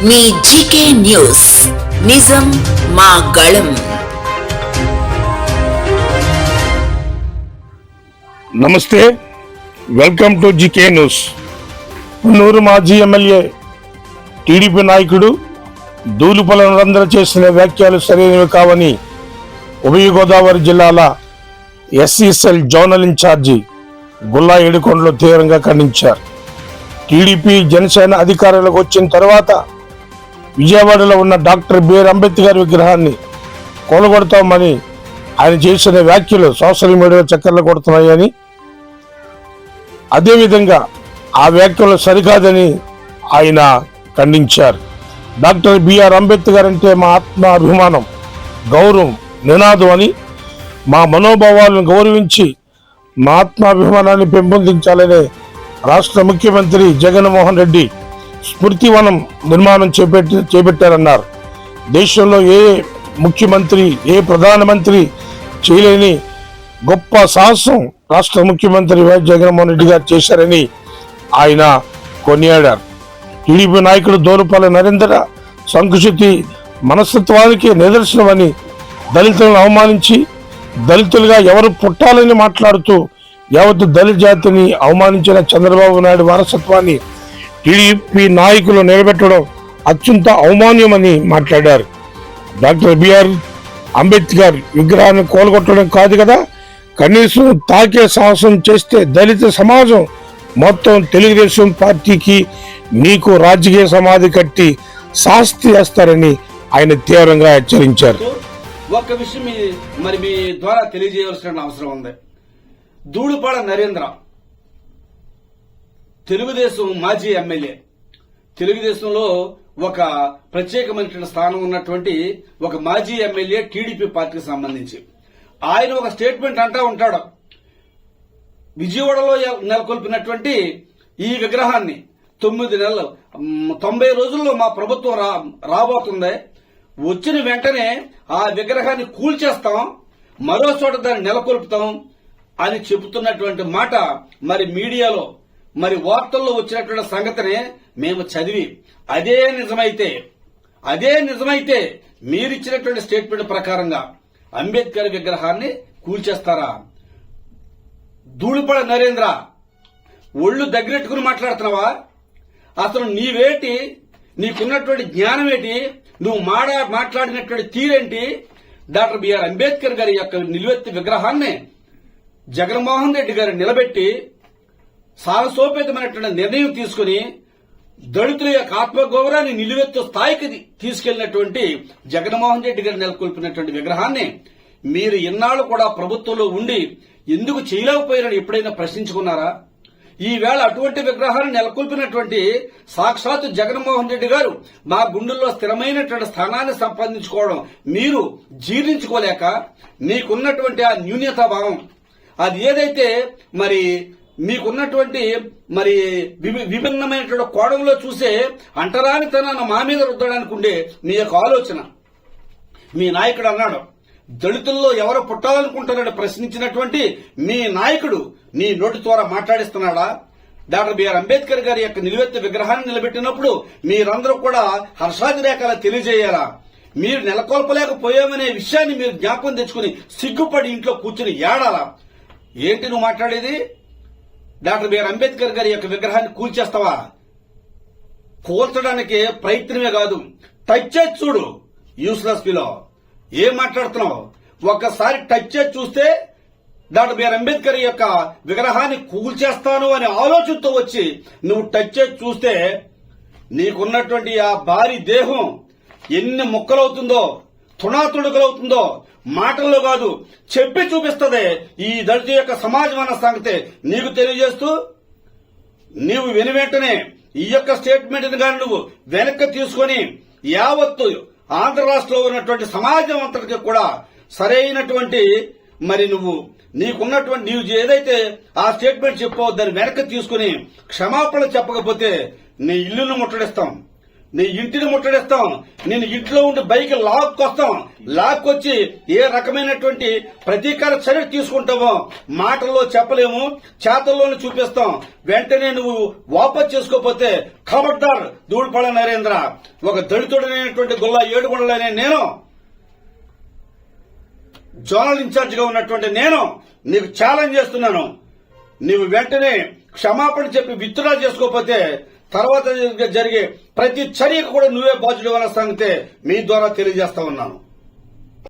మీ GK news, నిజం మా గళం. నమస్తే, welcome to GK news. Punnur మాజీ ఎమ్మెల్యే టీడీపీ నాయకుడు దూలిపల నరేంద్ర చేసిన వ్యాఖ్యలు సరైనవి కావని ఉభయ గోదావరి జిల్లాల ఎస్సీసెల్ జోనల్ ఇన్ఛార్జి గుల్లా ఏడుకొండలు తీవ్రంగా ఖండించారు. టీడీపీ జనసేన అధికారంలోకి వచ్చిన తర్వాత విజయవాడలో ఉన్న డాక్టర్ బిఆర్ అంబేద్కర్ విగ్రహాన్ని కూలగొడతామని ఆయన చేసిన వ్యాఖ్యలు సోషల్ మీడియాలో చక్కర్లు కొడుతున్నాయని, అదేవిధంగా ఆ వ్యాఖ్యలు సరికాదని ఆయన ఖండించారు. డాక్టర్ బిఆర్ అంబేద్కర్ అంటే మా ఆత్మాభిమానం, గౌరవం, నినాదం అని, మా మనోభావాలను గౌరవించి మా ఆత్మాభిమానాన్ని పెంపొందించాలనే రాష్ట్ర ముఖ్యమంత్రి జగన్మోహన్ రెడ్డి స్మృతివనం నిర్మాణం చేపట్టారన్నారు. దేశంలో ఏ ముఖ్యమంత్రి, ఏ ప్రధానమంత్రి చేయలేని గొప్ప సాహసం రాష్ట్ర ముఖ్యమంత్రి వైఎస్ జగన్మోహన్ రెడ్డి గారు చేశారని ఆయన కొనియాడారు. టీడీపీ నాయకుడు దూలిపల నరేంద్ర సంకుచిత మనస్తత్వానికి నిదర్శనమని, దళితులను అవమానించి దళితులుగా ఎవరు పుట్టాలని మాట్లాడుతూ యావత్ దళిత జాతిని అవమానించిన చంద్రబాబు నాయుడు వారసత్వాన్ని టీడీపీ నాయకులు నిలబెట్టడం అత్యంత అవమాన్యమని మాట్లాడారు. డాక్టర్ బిఆర్ అంబేద్కర్ విగ్రహాన్ని కూలగొట్టడం కాదు కదా, కనీసం తాకే సాహసం చేస్తే దళిత సమాజం మొత్తం తెలుగుదేశం పార్టీకి నీకు రాజకీయ సమాధి కట్టి శాస్తి చేస్తారని ఆయన తీవ్రంగా హెచ్చరించారు. ఒక్క విషయం మరి మీ ద్వారా తెలియజేయవలసిన అవసరం ఉంది. దూలిపల నరేంద్ర తెలుగుదేశం మాజీ ఎమ్మెల్యే, తెలుగుదేశంలో ఒక ప్రత్యేకమైన స్థానం ఉన్నటువంటి ఒక మాజీ ఎమ్మెల్యే టీడీపీ పార్టీకి సంబంధించి ఆయన ఒక స్టేట్మెంట్ అంటా ఉంటాడు. విజయవాడలో నెలకొల్పినటువంటి ఈ విగ్రహాన్ని 9 నెలలు 90 రోజుల్లో మా ప్రభుత్వం రాబోతుంది, వచ్చిన వెంటనే ఆ విగ్రహాన్ని కూల్చేస్తాం, మరో చోట దాన్ని నెలకొల్పుతాం అని చెబుతున్నటువంటి మాట మరి మీడియాలో మరి వార్తల్లో వచ్చినటువంటి సంగతిని మేము చదివి అదే నిజమైతే మీరిచ్చినటువంటి స్టేట్మెంట్ ప్రకారంగా అంబేద్కర్ విగ్రహాన్ని కూల్చేస్తారా? దూలిపల నరేంద్ర, ఒళ్ళు దగ్గరెట్టుకుని మాట్లాడుతున్నావా? అసలు నీవేటి, నీకున్నటువంటి జ్ఞానం ఏంటి, నువ్వు మాట్లాడినటువంటి తీరేంటి? డాక్టర్ బిఆర్ అంబేద్కర్ గారి యొక్క నిలువెత్తి విగ్రహాన్ని జగన్మోహన్ రెడ్డి గారు నిలబెట్టి సాహసోపేతమైనటువంటి నిర్ణయం తీసుకుని దళితుల యొక్క ఆత్మగౌరవాన్ని నిలువెత్తు స్థాయికి తీసుకెళ్లినటువంటి జగన్మోహన్ రెడ్డి గారు నెలకొల్పినటువంటి విగ్రహాన్ని మీరు ఇన్నాళ్లు కూడా ప్రభుత్వంలో ఉండి ఎందుకు చేయలేకపోయారని ఎప్పుడైనా ప్రశ్నించుకున్నారా? ఈవేళ అటువంటి విగ్రహాన్ని నెలకొల్పినటువంటి సాక్షాత్ జగన్మోహన్ రెడ్డి గారు మా గుండెల్లో స్థిరమైనటువంటి స్థానాన్ని సంపాదించుకోవడం మీరు జీర్ణించుకోలేక మీకున్నటువంటి ఆ న్యూన్యతాభావం, అది ఏదైతే మరి మీకున్నటువంటి మరి విభిన్నమైనటువంటి కోణంలో చూసే అంటరానితనాన్ని మా మీద రుద్దడానికి ఉండే మీ యొక్క ఆలోచన. మీ నాయకుడు అన్నాడు, దళితుల్లో ఎవరు పుట్టాలనుకుంటారని ప్రశ్నించినటువంటి మీ నాయకుడు నీ నోటి ద్వారా మాట్లాడిస్తున్నాడా? డాక్టర్ బిఆర్ అంబేద్కర్ గారి యొక్క నిలువెత్తి విగ్రహాన్ని నిలబెట్టినప్పుడు మీరందరూ కూడా హర్షాతిరేకాలు తెలియజేయాలా? మీరు నెలకొల్పలేకపోయామనే విషయాన్ని మీరు జ్ఞాపకం తెచ్చుకుని సిగ్గుపడి ఇంట్లో కూర్చుని ఏడాలా? ఏంటి నువ్వు మాట్లాడేది? డాక్టర్ బిఆర్ అంబేద్కర్ గారి యొక్క విగ్రహాన్ని కూల్చేస్తావా? కూల్చడానికి ప్రయత్నమే కాదు, టచ్ చేసి చూడు. యూస్లెస్ ఫీలో ఏం మాట్లాడుతున్నావు? ఒక్కసారి టచ్ చేసి చూస్తే డాక్టర్ బిఆర్ అంబేద్కర్ యొక్క విగ్రహాన్ని కూల్చేస్తాను అనే ఆలోచనతో వచ్చి నువ్వు టచ్ చేసి చూస్తే నీకున్నటువంటి ఆ భారీ దేహం ఎన్ని ముక్కలవుతుందో, తుణాతుడుకలవుతుందో మాటల్లో కాదు చెప్పి చూపిస్తుంది ఈ దళిత యొక్క సమాజం అన్న సంగతి నీకు తెలియజేస్తూ, నీవు వెనువెంటనే ఈ యొక్క స్టేట్మెంట్ గాని నువ్వు వెనక్కి తీసుకుని యావత్తు ఆంధ్ర రాష్ట్రంలో ఉన్నటువంటి సమాజం అంతటికి కూడా సరైనటువంటి మరి నీవు ఏదైతే ఆ స్టేట్మెంట్ చెప్పావో దాన్ని వెనక్కి తీసుకుని క్షమాపణ చెప్పకపోతే నీ ఇల్లును ముట్టడిస్తాం, నీ ఇంటిని ముట్టడిస్తాం, నేను ఇంట్లో ఉండి బైక్ లాక్కొస్తాం, లాక్కొచ్చి ఏ రకమైనటువంటి ప్రతీకార చర్య తీసుకుంటామో మాటల్లో చెప్పలేము, చేతల్లోనే చూపిస్తాం. వెంటనే నువ్వు వాపస్ చేసుకోకపోతే ఖబర్దార్ ధూళిపాళ నరేంద్ర, ఒక దళితుడైనటువంటి గుల్లా ఏడుకొండలనే నేను, జోనల్ ఇన్ఛార్జ్ గా ఉన్నటువంటి నేను నీకు ఛాలెంజ్ చేస్తున్నాను. నీవు వెంటనే క్షమాపణ చెప్పి విత్డ్రా చేసుకోకపోతే తర్వాత జరిగే ప్రతి చర్యకు కూడా నువ్వే బాధ్యుడు అన్న సంగతే మీ ద్వారా తెలియజేస్తా ఉన్నాను.